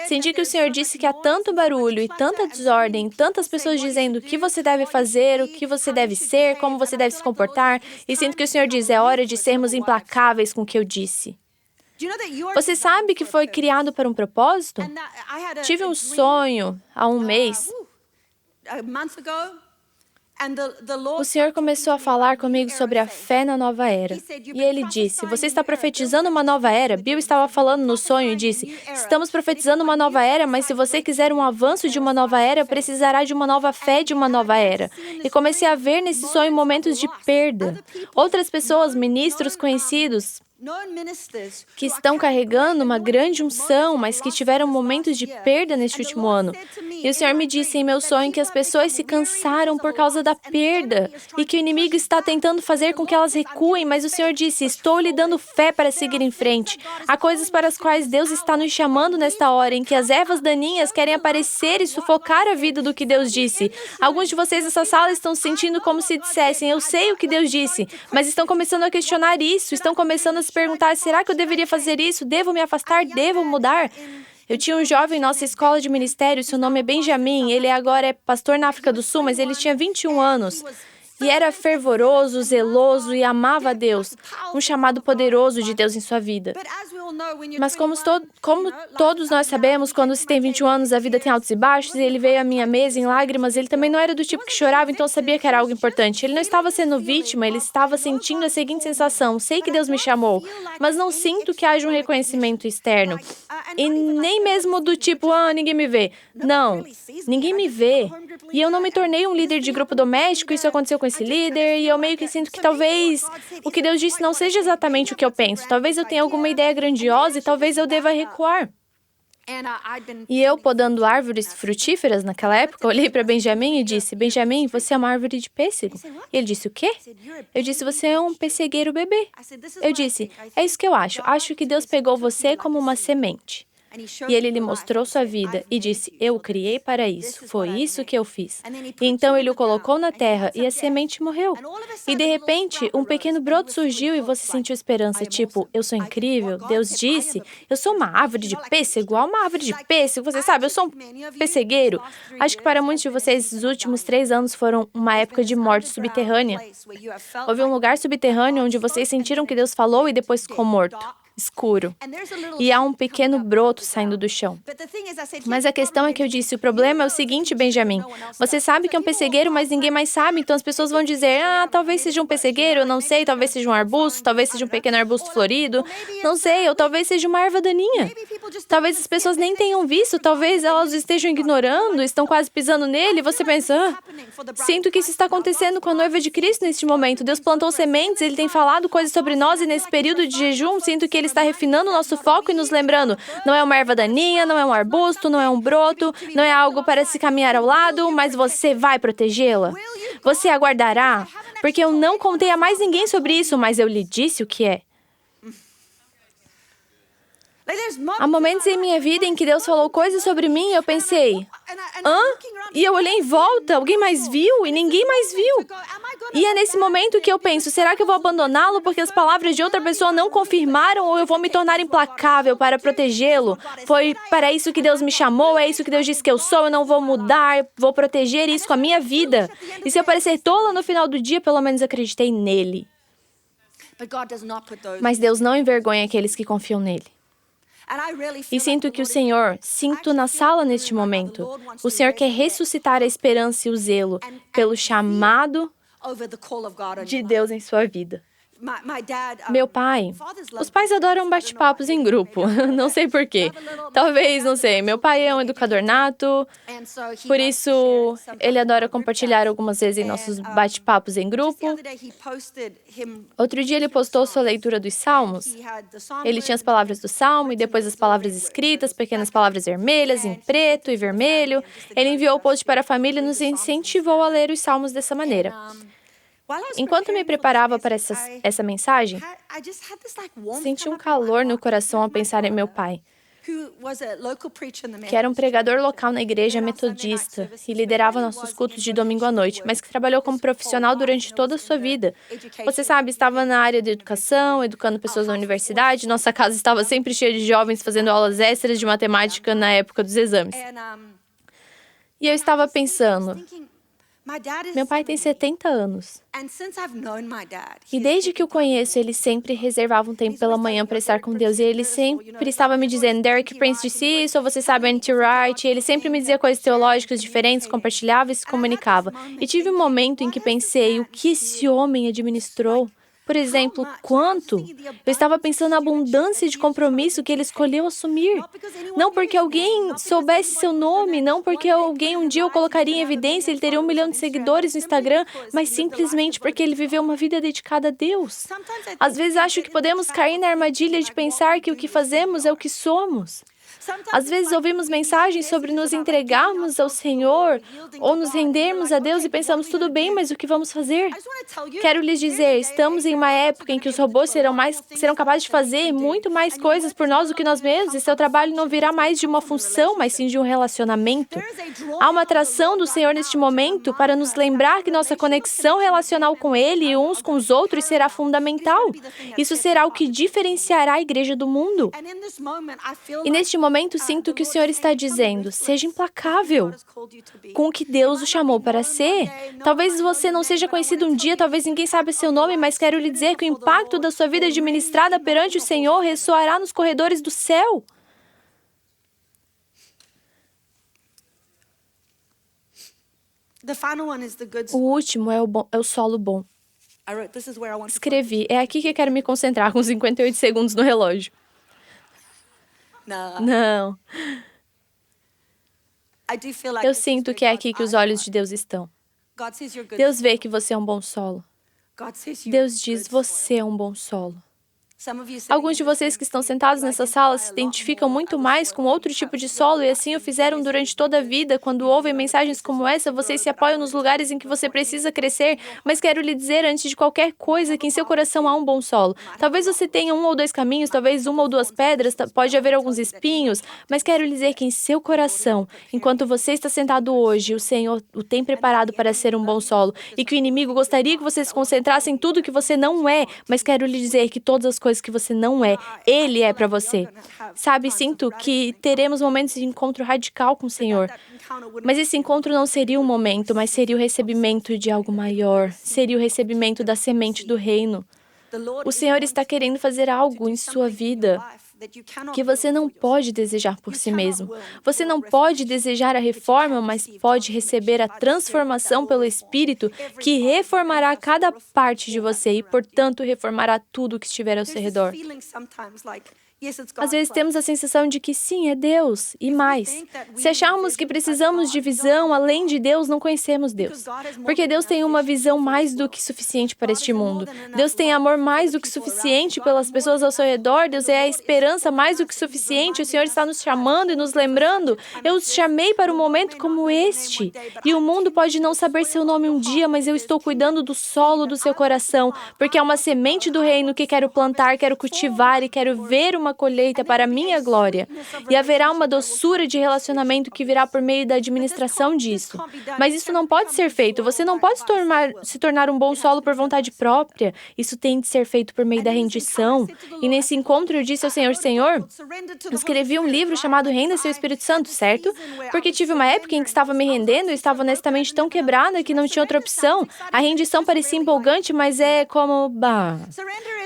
Senti que o Senhor disse que há tanto barulho e tanta desordem, tantas pessoas dizendo o que você deve fazer, o que você deve ser, como você deve se comportar. E sinto que o Senhor diz, é hora de sermos implacáveis com o que eu disse. Você sabe que foi criado para um propósito? Tive um sonho há um mês. O Senhor começou a falar comigo sobre a fé na nova era. E Ele disse, você está profetizando uma nova era? Bill estava falando no sonho e disse, estamos profetizando uma nova era, mas se você quiser um avanço de uma nova era, precisará de uma nova fé de uma nova era. E comecei a ver nesse sonho momentos de perda. Outras pessoas, ministros conhecidos, que estão carregando uma grande unção, mas que tiveram momentos de perda neste último ano. E o Senhor me disse em meu sonho que as pessoas se cansaram por causa da perda e que o inimigo está tentando fazer com que elas recuem, mas o Senhor disse, estou lhe dando fé para seguir em frente. Há coisas para as quais Deus está nos chamando nesta hora, em que as ervas daninhas querem aparecer e sufocar a vida do que Deus disse. Alguns de vocês nessa sala estão se sentindo como se dissessem, eu sei o que Deus disse, mas estão começando a questionar isso, estão começando a se perguntar, será que eu deveria fazer isso? Devo me afastar? Devo mudar? Eu tinha um jovem em nossa escola de ministério, seu nome é Benjamin, ele agora é pastor na África do Sul, mas ele tinha 21 anos. E era fervoroso, zeloso e amava a Deus, um chamado poderoso de Deus em sua vida. Mas como todos nós sabemos, quando se tem 21 anos, a vida tem altos e baixos, e ele veio à minha mesa em lágrimas, ele também não era do tipo que chorava, então sabia que era algo importante. Ele não estava sendo vítima, ele estava sentindo a seguinte sensação, sei que Deus me chamou, mas não sinto que haja um reconhecimento externo. E nem mesmo do tipo, ninguém me vê. Não, ninguém me vê. E eu não me tornei um líder de grupo doméstico, isso aconteceu com esse líder, e eu meio que sinto que talvez o que Deus disse não seja exatamente o que eu penso. Talvez eu tenha alguma ideia grandiosa e talvez eu deva recuar. E eu, podando árvores frutíferas naquela época, olhei para Benjamin e disse, Benjamin, você é uma árvore de pêssego. E ele disse, o quê? Eu disse, você é um pessegueiro bebê. Eu disse, é isso que eu acho. Acho que Deus pegou você como uma semente. E Ele lhe mostrou sua vida e disse, eu o criei para isso, foi isso que eu fiz. E então Ele o colocou na terra e a semente morreu. E de repente, um pequeno broto surgiu e você sentiu esperança, tipo, eu sou incrível, Deus disse, eu sou uma árvore de pêssego, uma árvore de pêssego, você sabe, eu sou um pessegueiro. Acho que para muitos de vocês, os últimos 3 anos foram uma época de morte subterrânea. Houve um lugar subterrâneo onde vocês sentiram que Deus falou e depois ficou morto, escuro. E há um pequeno broto saindo do chão. Mas a questão é que eu disse, o problema é o seguinte, Benjamin, você sabe que é um pessegueiro, mas ninguém mais sabe, então as pessoas vão dizer, talvez seja um pessegueiro, eu não sei, talvez seja um arbusto, talvez seja um pequeno arbusto florido, não sei, ou talvez seja uma erva daninha. Talvez as pessoas nem tenham visto, talvez elas estejam ignorando, estão quase pisando nele, e você pensa, sinto que isso está acontecendo com a noiva de Cristo neste momento. Deus plantou sementes, Ele tem falado coisas sobre nós, e nesse período de jejum, sinto que Ele está refinando o nosso foco e nos lembrando, não é uma erva daninha, não é um arbusto, não é um broto, não é algo para se caminhar ao lado, mas você vai protegê-la? Você aguardará? Porque eu não contei a mais ninguém sobre isso, mas eu lhe disse o que é. Há momentos em minha vida em que Deus falou coisas sobre mim e eu pensei, E eu olhei em volta, alguém mais viu? E ninguém mais viu. E é nesse momento que eu penso, será que eu vou abandoná-lo porque as palavras de outra pessoa não confirmaram ou eu vou me tornar implacável para protegê-lo? Foi para isso que Deus me chamou, é isso que Deus disse que eu sou, eu não vou mudar, vou proteger isso com a minha vida. E se eu parecer tola no final do dia, pelo menos acreditei nele. Mas Deus não envergonha aqueles que confiam nele. E sinto que o Senhor, sinto na sala neste momento, o Senhor quer ressuscitar a esperança e o zelo pelo chamado de Deus em sua vida. Meu pai, os pais adoram bate-papos em grupo, não sei porquê. Talvez, não sei, meu pai é um educador nato, por isso ele adora compartilhar algumas vezes em nossos bate-papos em grupo. Outro dia ele postou sua leitura dos Salmos. Ele tinha as palavras do Salmo e depois as palavras escritas, pequenas palavras vermelhas, em preto e vermelho. Ele enviou o post para a família e nos incentivou a ler os Salmos dessa maneira. Enquanto me preparava para essa mensagem, senti um calor no coração ao pensar em meu pai, que era um pregador local na igreja metodista e liderava nossos cultos de domingo à noite, mas que trabalhou como profissional durante toda a sua vida. Você sabe, estava na área de educação, educando pessoas na universidade, nossa casa estava sempre cheia de jovens fazendo aulas extras de matemática na época dos exames. E eu estava pensando, meu pai tem 70 anos. E desde que o conheço, ele sempre reservava um tempo pela manhã para estar com Deus. E ele sempre estava me dizendo, Derek Prince disse isso, ou você sabe, N.T. Wright. E ele sempre me dizia coisas teológicas diferentes, compartilhava e se comunicava. E tive um momento em que pensei, o que esse homem administrou? Por exemplo, quanto? Eu estava pensando na abundância de compromisso que ele escolheu assumir. Não porque alguém soubesse seu nome, não porque alguém um dia o colocaria em evidência, ele teria 1 milhão de seguidores no Instagram, mas simplesmente porque ele viveu uma vida dedicada a Deus. Às vezes acho que podemos cair na armadilha de pensar que o que fazemos é o que somos. Às vezes ouvimos mensagens sobre nos entregarmos ao Senhor ou nos rendermos a Deus e pensamos, tudo bem, mas o que vamos fazer? Quero lhes dizer, estamos em uma época em que os robôs serão capazes de fazer muito mais coisas por nós do que nós mesmos e seu trabalho não virá mais de uma função, mas sim de um relacionamento. Há uma atração do Senhor neste momento para nos lembrar que nossa conexão relacional com Ele e uns com os outros será fundamental. Isso será o que diferenciará a igreja do mundo. E neste momento, sinto que o Senhor está dizendo, seja implacável com o que Deus o chamou para ser. Talvez você não seja conhecido um dia, talvez ninguém saiba seu nome, mas quero lhe dizer que o impacto da sua vida administrada perante o Senhor ressoará nos corredores do céu. O último é o solo bom. Escrevi, é aqui que eu quero me concentrar com 58 segundos no relógio. Não. Eu sinto que é aqui que os olhos de Deus estão. Deus vê que você é um bom solo. Deus diz, você é um bom solo. Alguns de vocês que estão sentados nessa sala se identificam muito mais com outro tipo de solo e assim o fizeram durante toda a vida. Quando ouvem mensagens como essa, vocês se apoiam nos lugares em que você precisa crescer, mas quero lhe dizer, antes de qualquer coisa, que em seu coração há um bom solo. Talvez você tenha um ou dois caminhos, talvez uma ou duas pedras, pode haver alguns espinhos, mas quero lhe dizer que em seu coração, enquanto você está sentado hoje, o Senhor o tem preparado para ser um bom solo e que o inimigo gostaria que você se concentrasse em tudo que você não é, mas quero lhe dizer que todas as coisas que você não é, Ele é para você. Sabe, sinto que teremos momentos de encontro radical com o Senhor. Mas esse encontro não seria um momento, mas seria o recebimento de algo maior. Seria o recebimento da semente do reino. O Senhor está querendo fazer algo em sua vida que você não pode desejar por si mesmo. Você não pode desejar a reforma, mas pode receber a transformação pelo Espírito que reformará cada parte de você e, portanto, reformará tudo que estiver ao seu redor. Às vezes temos a sensação de que sim, é Deus, e mais. Se acharmos que precisamos de visão além de Deus, não conhecemos Deus. Porque Deus tem uma visão mais do que suficiente para este mundo. Deus tem amor mais do que suficiente pelas pessoas ao seu redor. Deus é a esperança mais do que suficiente. O Senhor está nos chamando e nos lembrando. Eu os chamei para um momento como este. E o mundo pode não saber seu nome um dia, mas eu estou cuidando do solo do seu coração, porque é uma semente do reino que quero plantar, quero cultivar e quero ver uma colheita para a minha glória. E haverá uma doçura de relacionamento que virá por meio da administração disso. Mas isso não pode ser feito. Você não pode se tornar um bom solo por vontade própria. Isso tem de ser feito por meio da rendição. E nesse encontro eu disse ao Senhor, Senhor, eu escrevi um livro chamado Renda-se ao Espírito Santo, certo? Porque tive uma época em que estava me rendendo e estava honestamente tão quebrada que não tinha outra opção. A rendição parecia empolgante, mas é como...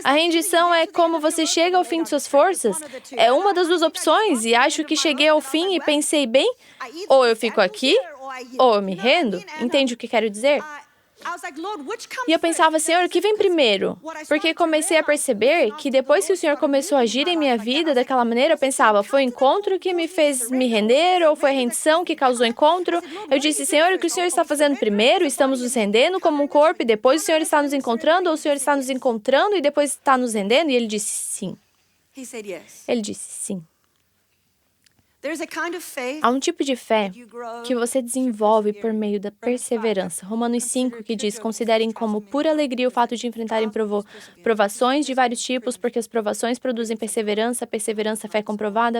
A rendição é como você chega ao fim de suas forças. É uma das duas opções e acho que cheguei ao fim e pensei, bem, ou eu fico aqui, ou eu me rendo. Entende o que quero dizer? E eu pensava, Senhor, o que vem primeiro? Porque comecei a perceber que depois que o Senhor começou a agir em minha vida daquela maneira, eu pensava, foi o encontro que me fez me render ou foi a rendição que causou o encontro? Eu disse, Senhor, o que o Senhor está fazendo primeiro? Estamos nos rendendo como um corpo e depois o Senhor está nos encontrando ou o Senhor está nos encontrando e depois está nos rendendo? E ele disse, sim. Ele disse, sim. Há um tipo de fé que você desenvolve por meio da perseverança. Romanos 5, que diz, considerem como pura alegria o fato de enfrentarem provações de vários tipos, porque as provações produzem perseverança, perseverança, fé comprovada,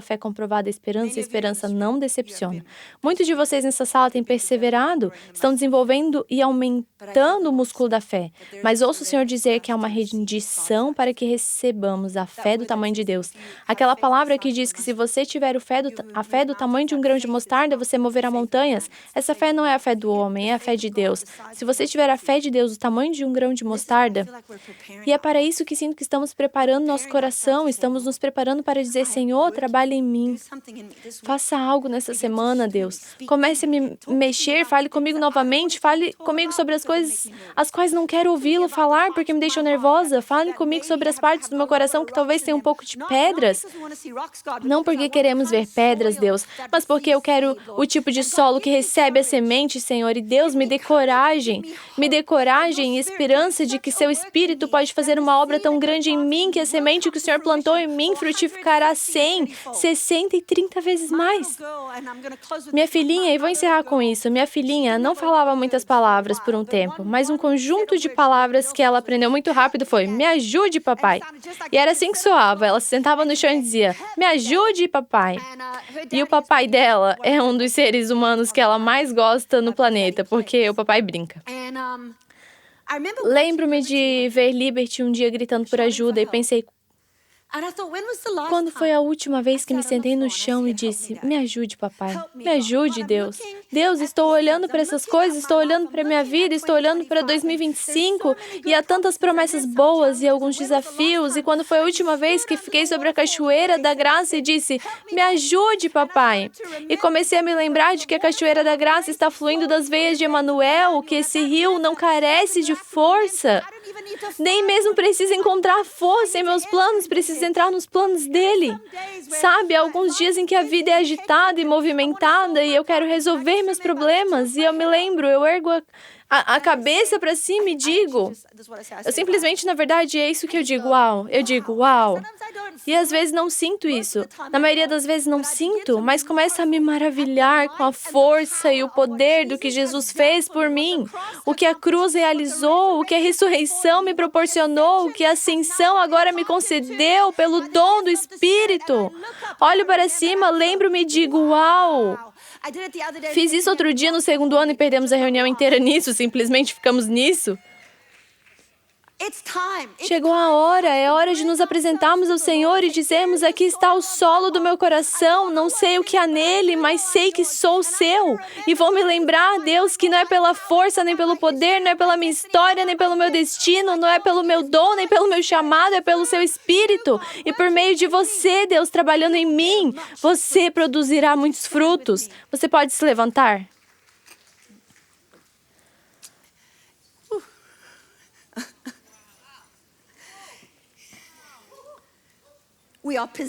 esperança, esperança não decepciona. Muitos de vocês nessa sala têm perseverado, estão desenvolvendo e aumentando o músculo da fé. Mas ouço o Senhor dizer que há uma rendição para que recebamos a fé do tamanho de Deus. Aquela palavra que diz que se você tiver a fé do tamanho de um grão de mostarda, você moverá montanhas. Essa fé não é a fé do homem, é a fé de Deus. Se você tiver a fé de Deus, o tamanho de um grão de mostarda, e é para isso que sinto que estamos preparando nosso coração, estamos nos preparando para dizer, Senhor, trabalhe em mim. Faça algo nessa semana, Deus. Comece a me mexer, fale comigo novamente, fale comigo sobre as coisas as quais não quero ouvi-lo falar porque me deixam nervosa. Fale comigo sobre as partes do meu coração que talvez tenham um pouco de pedras. Não porque queremos ver pedras, Deus, mas porque eu quero o tipo de solo que recebe a semente, Senhor, e Deus, me dê coragem e esperança de que seu Espírito pode fazer uma obra tão grande em mim que a semente que o Senhor plantou em mim frutificará 100, 60 e 30 vezes mais. Minha filhinha, e vou encerrar com isso, minha filhinha não falava muitas palavras por um tempo, mas um conjunto de palavras que ela aprendeu muito rápido foi, me ajude, papai. E era assim que soava, ela se sentava no chão e dizia, me ajude, papai. E o papai dela é um dos seres humanos que ela mais gosta no planeta, porque o papai brinca. Lembro-me de ver Liberty um dia gritando por ajuda e pensei, quando foi a última vez que me sentei no chão e disse, me ajude, papai, me ajude, Deus. Deus, estou olhando para essas coisas, estou olhando para a minha vida, estou olhando para 2025 e há tantas promessas boas e alguns desafios. E quando foi a última vez que fiquei sobre a cachoeira da graça e disse, me ajude, papai. E comecei a me lembrar de que a cachoeira da graça está fluindo das veias de Emanuel, que esse rio não carece de força. Nem mesmo preciso encontrar força em meus planos, preciso entrar nos planos dele. Sabe, há alguns dias em que a vida é agitada e movimentada e eu quero resolver meus problemas. E eu me lembro, eu ergo a cabeça para cima e digo. Eu simplesmente, na verdade, é isso que eu digo, uau. Eu digo, uau. E às vezes não sinto isso. Na maioria das vezes não sinto, mas começo a me maravilhar com a força e o poder do que Jesus fez por mim. O que a cruz realizou, o que a ressurreição me proporcionou, o que a ascensão agora me concedeu pelo dom do Espírito. Olho para cima, lembro-me e digo, uau. Fiz isso outro dia no segundo ano e perdemos a reunião inteira nisso, simplesmente ficamos nisso. Chegou a hora, é hora de nos apresentarmos ao Senhor e dizermos, aqui está o solo do meu coração, não sei o que há nele, mas sei que sou seu. E vou me lembrar, Deus, que não é pela força, nem pelo poder, não é pela minha história, nem pelo meu destino, não é pelo meu dom, nem pelo meu chamado, é pelo seu Espírito. E por meio de você, Deus, trabalhando em mim, você produzirá muitos frutos. Você pode se levantar?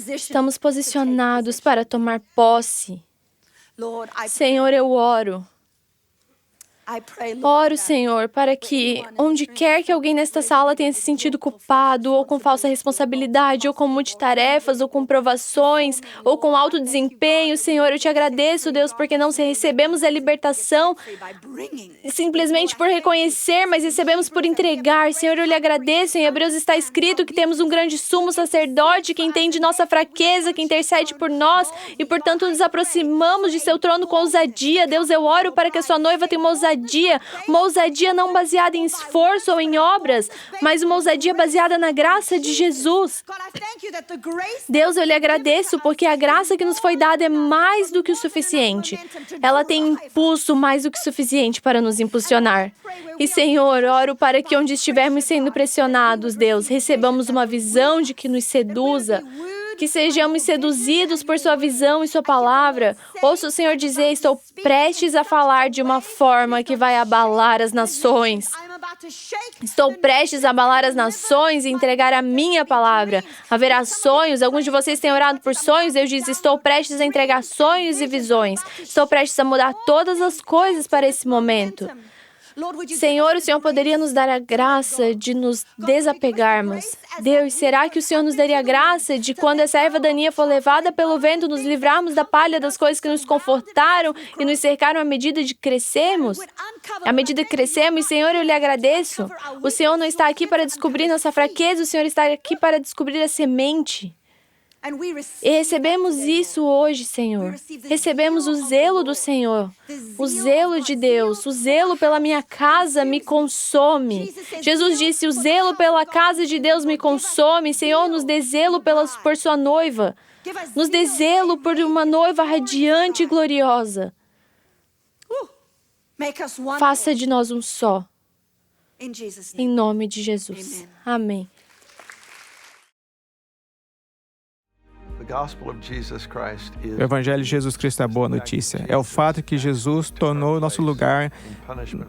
Estamos posicionados para tomar posse. Senhor, eu oro. Oro, Senhor, para que, onde quer que alguém nesta sala tenha se sentido culpado, ou com falsa responsabilidade, ou com multitarefas, ou com provações, ou com alto desempenho, Senhor, eu te agradeço, Deus, porque não recebemos a libertação simplesmente por reconhecer, mas recebemos por entregar. Senhor, eu lhe agradeço. Em Hebreus está escrito que temos um grande sumo sacerdote que entende nossa fraqueza, que intercede por nós, e, portanto, nos aproximamos de seu trono com ousadia. Deus, eu oro para que a sua noiva tenha uma ousadia não baseada em esforço ou em obras, mas uma ousadia baseada na graça de Jesus. Deus, eu lhe agradeço porque a graça que nos foi dada é mais do que o suficiente. Ela tem impulso mais do que suficiente para nos impulsionar. E, Senhor, oro para que onde estivermos sendo pressionados, Deus, recebamos uma visão de que nos seduza, que sejamos seduzidos por sua visão e sua palavra. Ouço o Senhor dizer, estou prestes a falar de uma forma que vai abalar as nações. Estou prestes a abalar as nações e entregar a minha palavra. Haverá sonhos. Alguns de vocês têm orado por sonhos. Deus diz, estou prestes a entregar sonhos e visões. Estou prestes a mudar todas as coisas para esse momento. Senhor, o Senhor poderia nos dar a graça de nos desapegarmos. Deus, será que o Senhor nos daria a graça de, quando essa erva daninha for levada pelo vento, nos livrarmos da palha das coisas que nos confortaram e nos cercaram à medida de crescermos? À medida que crescemos, Senhor, eu lhe agradeço. O Senhor não está aqui para descobrir nossa fraqueza, o Senhor está aqui para descobrir a semente. E recebemos isso hoje, Senhor. Recebemos o zelo do Senhor, o zelo de Deus, o zelo pela minha casa me consome. Jesus disse, o zelo pela casa de Deus me consome. Senhor, nos dê zelo por sua noiva. Nos dê zelo por uma noiva radiante e gloriosa. Faça de nós um só. Em nome de Jesus. Amém. O Evangelho de Jesus Cristo é a boa notícia. É o fato que Jesus tornou nosso lugar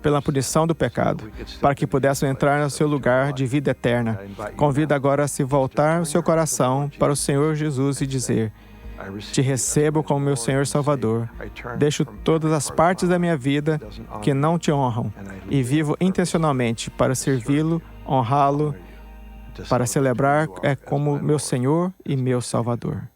pela punição do pecado, para que pudéssemos entrar no seu lugar de vida eterna. Convido agora a se voltar o seu coração para o Senhor Jesus e dizer, te recebo como meu Senhor e Salvador. Deixo todas as partes da minha vida que não te honram e vivo intencionalmente para servi-lo, honrá-lo, para celebrar como meu Senhor e meu Salvador.